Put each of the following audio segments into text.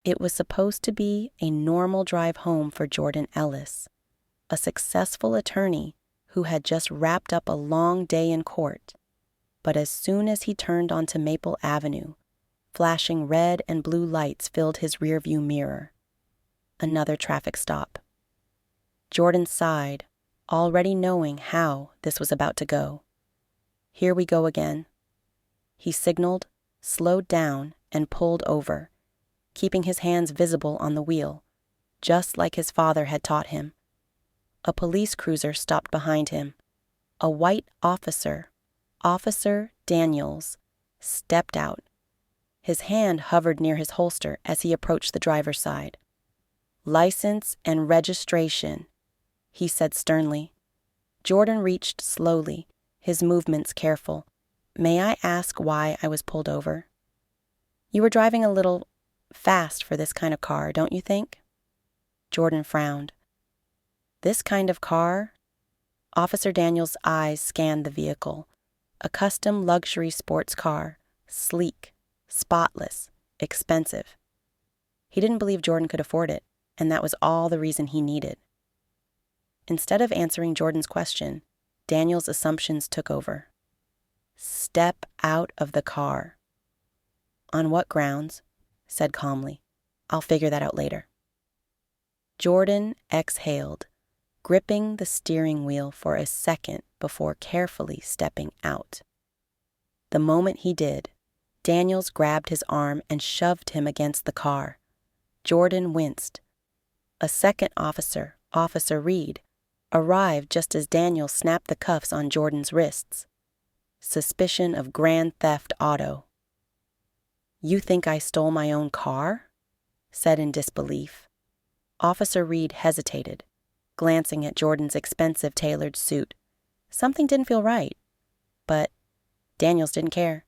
It was supposed to be a normal drive home for Jordan Ellis, a successful attorney who had just wrapped up a long day in court. But as soon as he turned onto Maple Avenue, flashing red and blue lights filled his rearview mirror. Another traffic stop. Jordan sighed, already knowing how this was about to go. Here we go again. He signaled, slowed down, and pulled over, keeping his hands visible on the wheel, just like his father had taught him. A police cruiser stopped behind him. A white officer, Officer Daniels, stepped out. His hand hovered near his holster as he approached the driver's side. "License and registration," he said sternly. Jordan reached slowly, his movements careful. "May I ask why I was pulled over?" "You were driving a little fast for this kind of car, don't you think?" Jordan frowned. "This kind of car?" Officer Daniels' eyes scanned the vehicle. A custom luxury sports car, sleek, spotless, expensive. He didn't believe Jordan could afford it, and that was all the reason he needed. Instead of answering Jordan's question, Daniel's assumptions took over. "Step out of the car." "On what grounds?" said calmly. "I'll figure that out later." Jordan exhaled, gripping the steering wheel for a second before carefully stepping out. The moment he did, Daniels grabbed his arm and shoved him against the car. Jordan winced. A second officer, Officer Reed, arrived just as Daniels snapped the cuffs on Jordan's wrists. Suspicion of grand theft auto. "You think I stole my own car?" said in disbelief. Officer Reed hesitated, glancing at Jordan's expensive tailored suit. Something didn't feel right, but Daniels didn't care.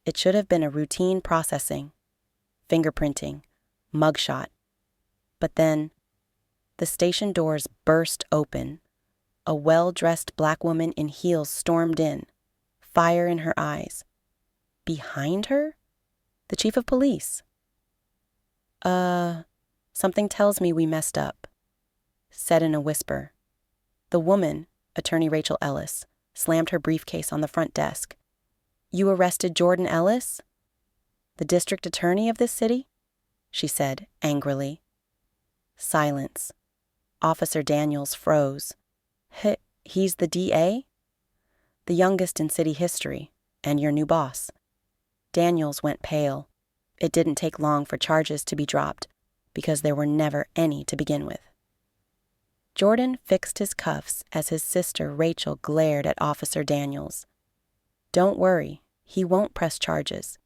It should have been a routine processing, fingerprinting, mugshot. But then, the station doors burst open. A well-dressed black woman in heels stormed in, fire in her eyes. Behind her, the chief of police. Something tells me we messed up," said in a whisper. The woman, Attorney Rachel Ellis, slammed her briefcase on the front desk. "You arrested Jordan Ellis? The district attorney of this city?" she said angrily. Silence. Officer Daniels froze. He's the DA? "The youngest in city history, and your new boss." Daniels went pale. It didn't take long for charges to be dropped, because there were never any to begin with. Jordan fixed his cuffs as his sister Rachel glared at Officer Daniels. "Don't worry, he won't press charges."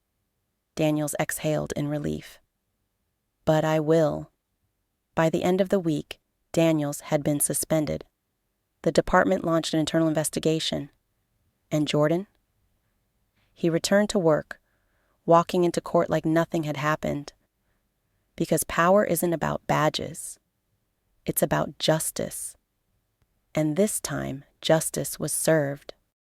Daniels exhaled in relief. "But I will." By the end of the week, Daniels had been suspended. The department launched an internal investigation. And Jordan? He returned to work, walking into court like nothing had happened. Because power isn't about badges. It's about justice. And this time, justice was served.